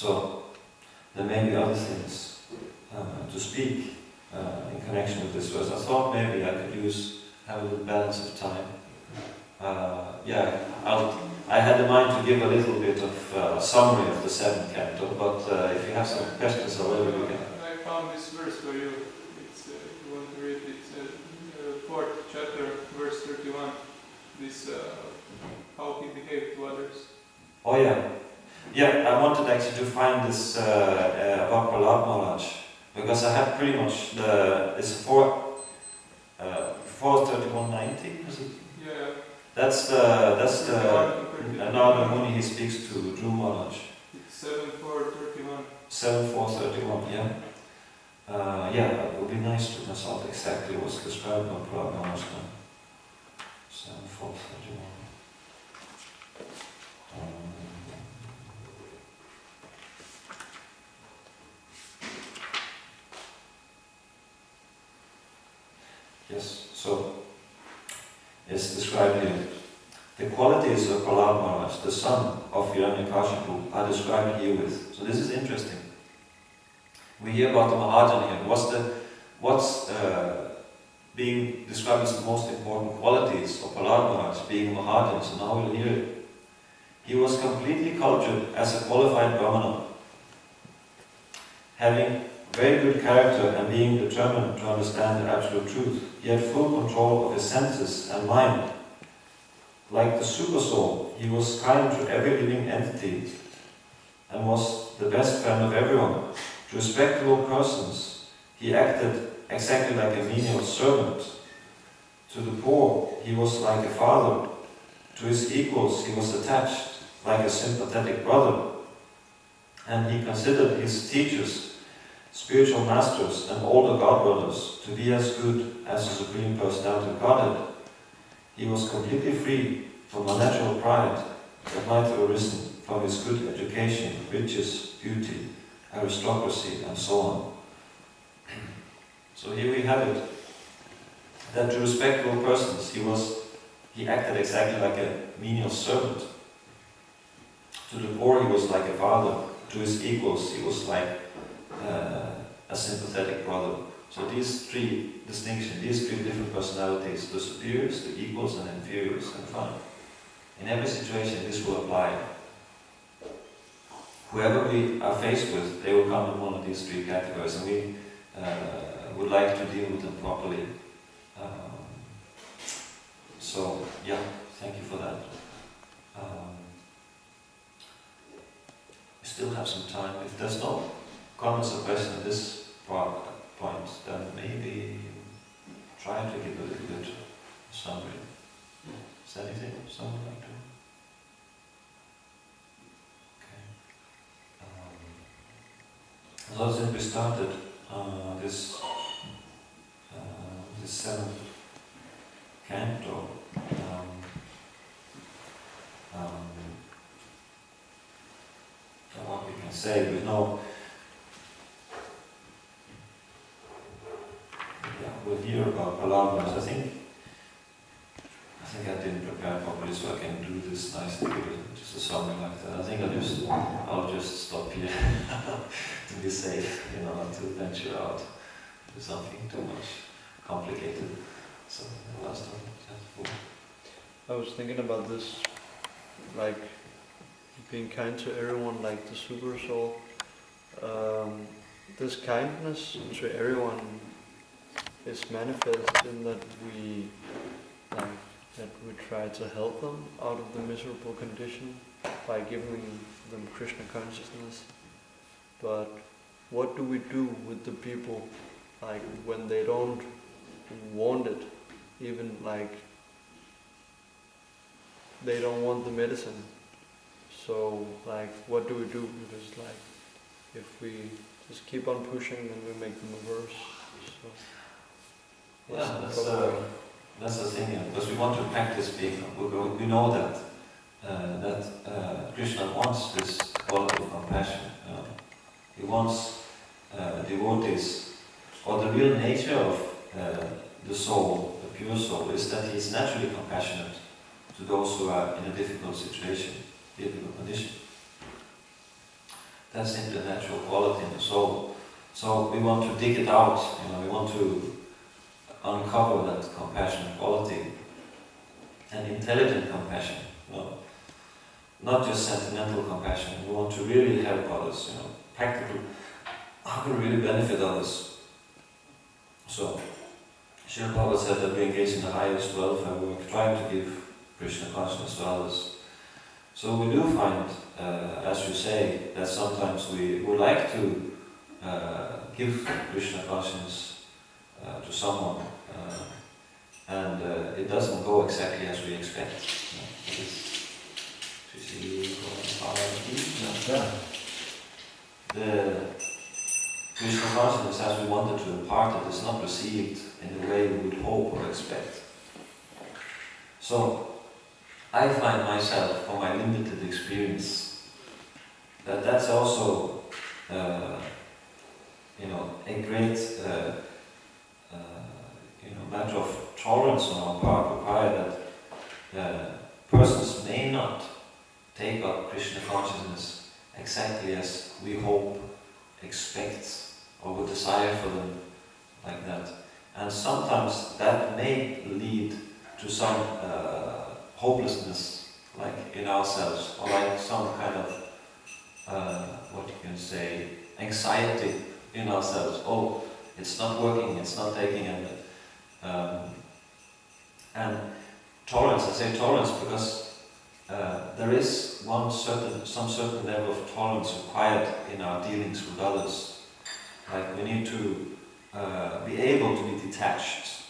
So there may be other things to speak in connection with this verse. I thought maybe I could have a little balance of time. I had in mind to give a little bit of a summary of the 7th canto, but if you have some questions already, we can. I found this verse for you. It's you want to read it. 4th chapter, verse 31. This how he behaved to others. Oh yeah. I wanted actually to find this about Prahlad Maharaj, because I have pretty much it's 4:31:90, is it? Yeah. That's the Narada Muni he speaks to Dhruv Maharaj. It's 7:4:31. 7:4:31, yeah. It would be nice to consult exactly what's described by Prahlad Maharaj now. 7:4:31. Yes, so it's described here. The qualities of Prahlad Maharaj, the son of Hiranyakashipu, are described herewith. So this is interesting. We hear about the Mahajan here. What's being described as the most important qualities of Prahlad Maharaj, being a Mahajan, so now we'll hear it. He was completely cultured as a qualified Brahmana, having very good character and being determined to understand the absolute truth. He had full control of his senses and mind. Like the super soul, he was kind to every living entity and was the best friend of everyone. To respectable persons, he acted exactly like a menial servant. To the poor, he was like a father. To his equals, he was attached like a sympathetic brother. And he considered his teachers, spiritual masters and older godbrothers to be as good as the Supreme Personality of Godhead. He was completely free from unnatural pride that might have arisen from his good education, riches, beauty, aristocracy, and so on. So here we have it, that to respectable persons he acted exactly like a menial servant. To the poor he was like a father. To his equals he was like a sympathetic brother. So these three distinctions, these three different personalities, the superiors, the equals, and inferiors, and fine. In every situation this will apply. Whoever we are faced with, they will come in one of these three categories, and we would like to deal with them properly. Thank you for that. We still have some time. If there's no comments or questions at this point, then maybe try to give a little bit of summary. Is there anything someone would like to? Okay. So since we started this 7th canto, what we can say, we know. We'll hear about Prahlad Maharaj. I think I didn't prepare properly, so I can do this nicely with just a summary like that. I think I'll just stop here to be safe, not to venture out to something too much complicated. So last time. I was thinking about this, like being kind to everyone, like the super soul. This kindness to everyone is manifest in that we try to help them out of the miserable condition by giving them Krishna consciousness. But what do we do with the people, like when they don't want it, even like they don't want the medicine? So like what do we do? Because like if we just keep on pushing, then we make them worse. So that's the thing, because we want to practice being. We know that Krishna wants this quality of compassion. He wants devotees, or the real nature of the soul, the pure soul, is that he is naturally compassionate to those who are in a difficult situation, difficult condition. That's simply a natural quality in the soul. So we want to dig it out, we want to uncover that compassionate quality and intelligent compassion, not just sentimental compassion. We want to really help others, practical, how can we really benefit others? So, Srila Prabhupada said that we engage in the highest welfare work, trying to give Krishna consciousness to others. So we do find, as you say, that sometimes we would like to give Krishna consciousness to someone, and it doesn't go exactly as we expect. The Krishna consciousness, as we wanted to impart it, is not received in the way we would hope or expect. So, I find myself, from my limited experience, that that's also, a great, matter of tolerance on our part, require that persons may not take up Krishna consciousness exactly as we hope, expect, or would desire for them, like that. And sometimes that may lead to some hopelessness, like in ourselves, or like some kind of, anxiety in ourselves. Oh, it's not working, it's not taking, and tolerance. I say tolerance because there is some certain level of tolerance required in our dealings with others. Like we need to be able to be detached.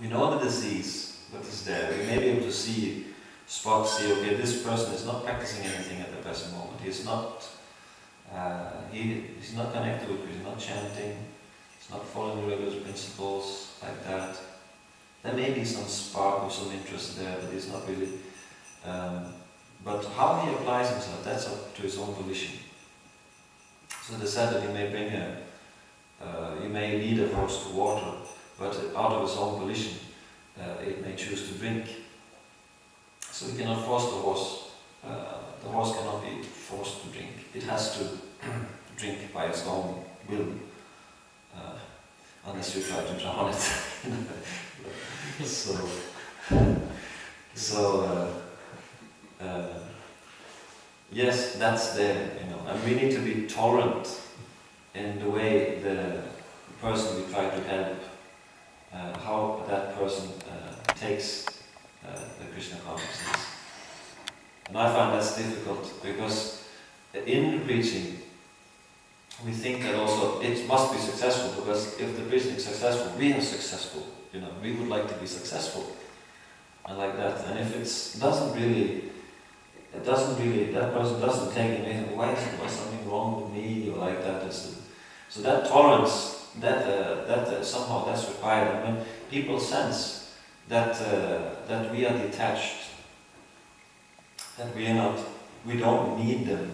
We know the disease that is there. We may be able to see okay, this person is not practicing anything at the present moment. He's not connected with, he's not chanting, he's not following the religious principles, like that. There may be some spark of some interest there, but he's not really. But how he applies himself, that's up to his own volition. So they said that he may lead a horse to water, but out of his own volition, it may choose to drink. So we cannot force the horse. The horse cannot be forced to drink. It has to drink by its own will, unless you try to drown it. Yes, that's there, and we need to be tolerant in the way the person we try to help, how that person takes the Krishna consciousness. And I find that's difficult because in the preaching we think that also it must be successful, because if the preaching is successful, we are successful. We would like to be successful, and like that. And if it doesn't really, that person doesn't take anything. Why is there something wrong with me, or like that? So that tolerance, that somehow that's required. And when people sense that we are detached, that we don't need them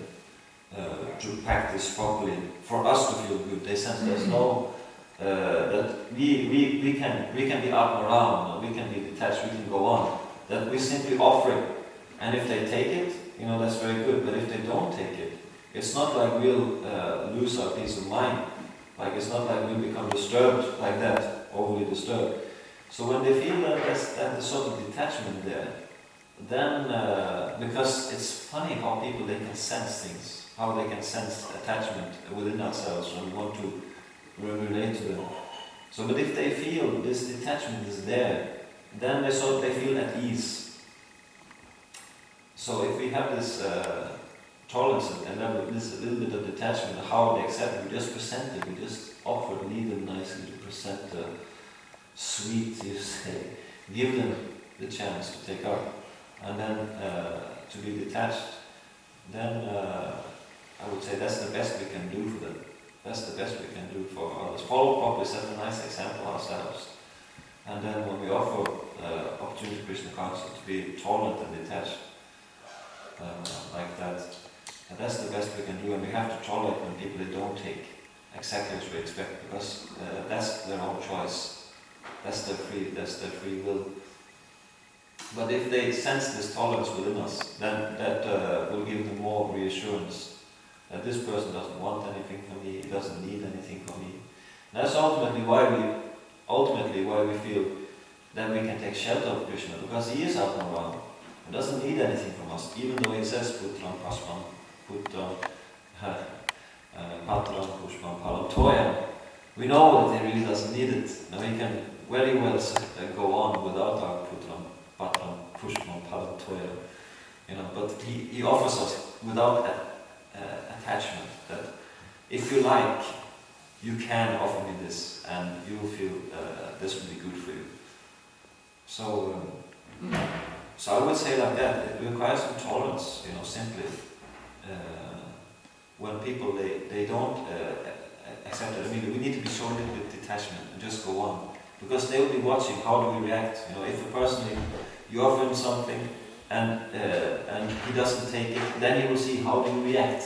to practice properly for us to feel good. They sense there's no that we can be up and around, we can be detached, we can go on. That we simply offer it, and if they take it, that's very good. But if they don't take it, it's not like we'll lose our peace of mind. Like it's not like we'll become disturbed like that, overly disturbed. So when they feel that there's sort of detachment there, then because it's funny how people they can sense things, how they can sense attachment within ourselves when we want to relate to them. So, but if they feel this detachment is there, then they feel at ease. So if we have this tolerance and this little bit of detachment, how they accept it, we just present it, we just offer, lead them nicely to present the sweet, you say, give them the chance to take up, and then to be detached, then I would say that's the best we can do for them. That's the best we can do for others. Follow properly, set a nice example ourselves. And then when we offer opportunity to Krishna consciousness to be tolerant and detached, like that, and that's the best we can do. And we have to tolerate when people they don't take exactly as we expect, because that's their own choice. That's their free will. But if they sense this tolerance within us, then that will give them more reassurance that this person doesn't want anything from me, he doesn't need anything from me. And that's ultimately why we feel that we can take shelter of Krishna, because he is out and around. He doesn't need anything from us, even though he says Putram Paspam, Putram Patram Pushpam Palam Toyam. We know that he really doesn't need it. Now we can very well go on without our Putram Patram Pushpam Palam Toyam. But he offers us without attachment, that if you like, you can offer me this, and you will feel this will be good for you. So I would say like that, it requires some tolerance, simply. When people, they don't accept it, we need to be shown a little bit detachment and just go on. Because they will be watching, how do we react? If a person, you offer him something and he doesn't take it, then he will see how do you react.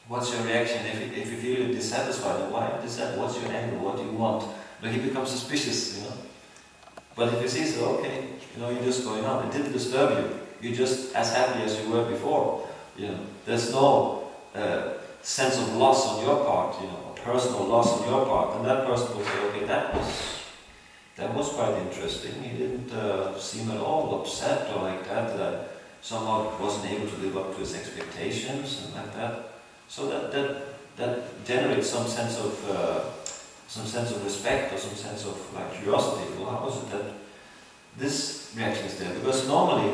What's your reaction? If you feel you're dissatisfied, why are you dissatisfied? What's your angle? What do you want? He becomes suspicious, But if you see, so okay, you're just going on. It didn't disturb you. You're just as happy as you were before. There's no sense of loss on your part, personal loss on your part. And that person will say, okay, that was quite interesting. He didn't seem at all upset or like that. Somehow wasn't able to live up to his expectations and like that. So that generates some sense of respect or some sense of curiosity. Well, how is it that this reaction is there? Because normally,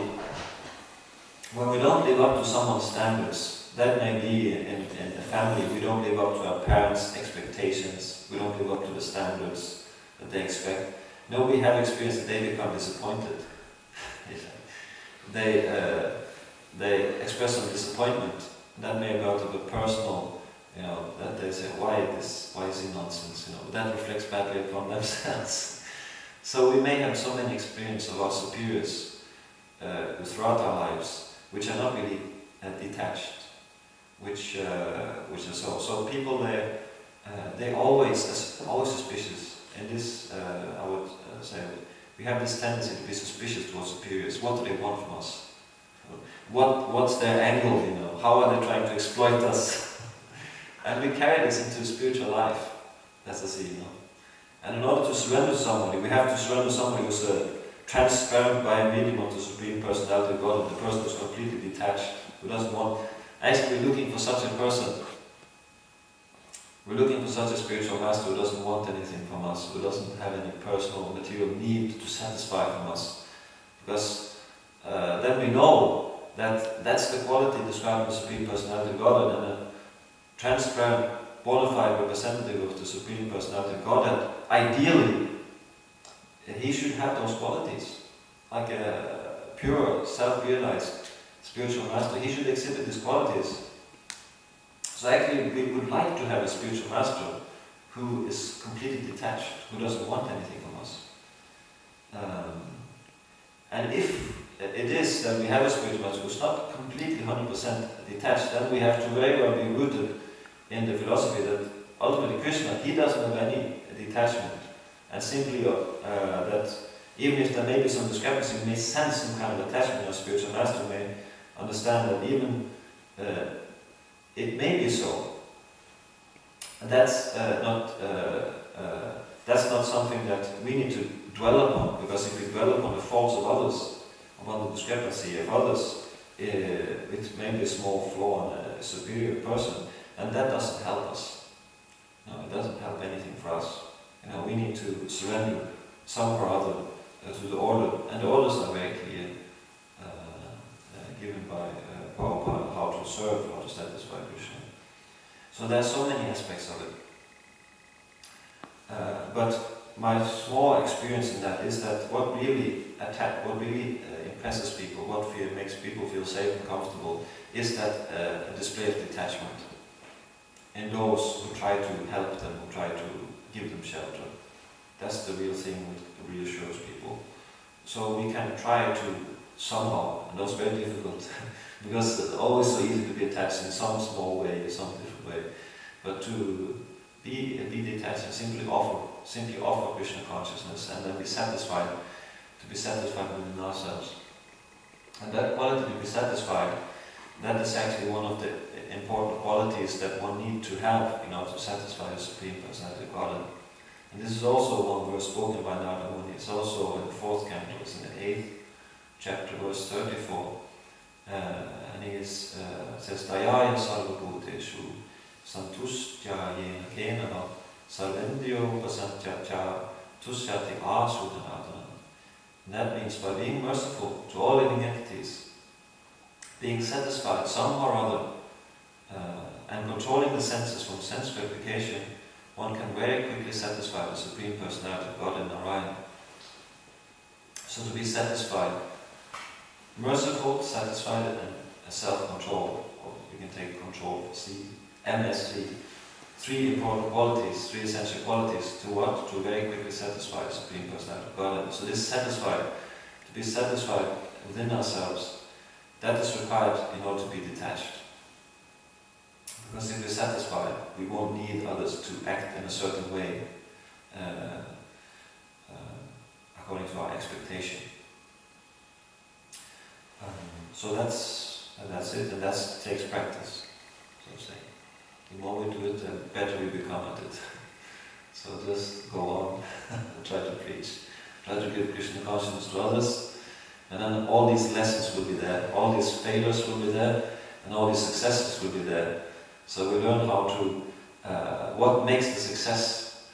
when we don't live up to someone's standards, that may be in a family, we don't live up to our parents' expectations, we don't live up to the standards that they expect. We have experienced that they become disappointed. They express some disappointment. That may go to the personal, that they say, why is he nonsense, that reflects badly upon themselves. So we may have so many experiences of our superiors throughout our lives, which are not really detached, which are so people they're always suspicious. In this, I would say, we have this tendency to be suspicious towards superiors. What do they want from us? What's their angle, how are they trying to exploit us? And we carry this into spiritual life, as I see, And in order to surrender to somebody, we have to surrender to somebody who's transparent by a medium of the Supreme Personality of God, the person who's completely detached, who doesn't want... Actually, we're looking for such a person. We're looking for such a spiritual master who doesn't want anything from us, who doesn't have any personal material need to satisfy from us. Because then we know that's the quality described in the Supreme Personality of God, and a transparent, bona fide representative of the Supreme Personality of God, ideally, he should have those qualities. Like a pure, self-realized spiritual master, he should exhibit these qualities. So actually, we would like to have a spiritual master who is completely detached, who doesn't want anything from us. And if it is that we have a spiritual master who's not completely 100% detached, then we have to very well be rooted in the philosophy that ultimately Krishna, he doesn't have any detachment. And simply that even if there may be some discrepancy, we may sense some kind of attachment in our spiritual master, we may understand that even it may be so. And that's not something that we need to dwell upon, because if we dwell upon the faults of others, upon the discrepancy of others, it may be a small flaw in a superior person, and that doesn't help us. No, it doesn't help anything for us. We need to surrender somehow or other to the order, and the orders are very clear, given by Prabhupada, how to serve, how to satisfy Krishna. So there are so many aspects of it. But my small experience in that is that what really impresses people, what makes people feel safe and comfortable, is that a display of detachment in those who try to help them, who try to give them shelter. That's the real thing that reassures people. So we can try to somehow, and that's very difficult, because it's always so easy to be attached in some small way, some different way, but to be detached and simply offer Krishna consciousness, and then be satisfied to be satisfied within ourselves. And that quality to be satisfied, that is actually one of the important qualities that one needs to have in order to satisfy the Supreme Personality of Godhead. And this is also one verse spoken by Narada Muni. It's also in the 4th canto, it's in the 8th chapter, verse 34. And he says, Dayaya sarvabhuteshu santushtya yena kenava sarvendyo pasantyacha tusyati asudanadana. And that means by being merciful to all living entities, being satisfied somehow or other, and controlling the senses from sense gratification, one can very quickly satisfy the Supreme Personality of God in Narayan. So to be satisfied, merciful, satisfied, and self-control, or you can take control, C, MSC, 3 important qualities, 3 essential qualities to what? To very quickly satisfy the Supreme Personality of God. So this satisfied, to be satisfied within ourselves, that is required in order to be detached. Because if we're satisfied, we won't need others to act in a certain way according to our expectation. So that's it, and that takes practice, so to say. The more we do it, the better we become at it. So just go on and try to preach. Try to give Krishna consciousness to others, and then all these lessons will be there, all these failures will be there, and all these successes will be there. So we learn how to, what makes the success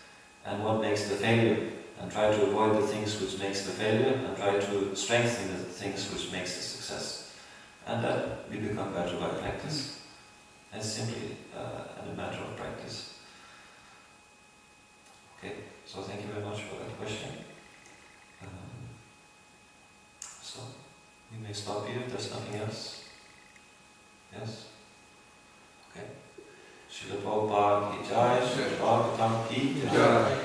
and what makes the failure, and try to avoid the things which makes the failure, and try to strengthen the things which makes the success. And that we become better by practice. It's simply a matter of practice. Okay, so thank you very much for that question. So we may stop here if there's nothing else. Yes? Okay. Srila Prabhupada ki jai, Srila Bhagavatam ki jai.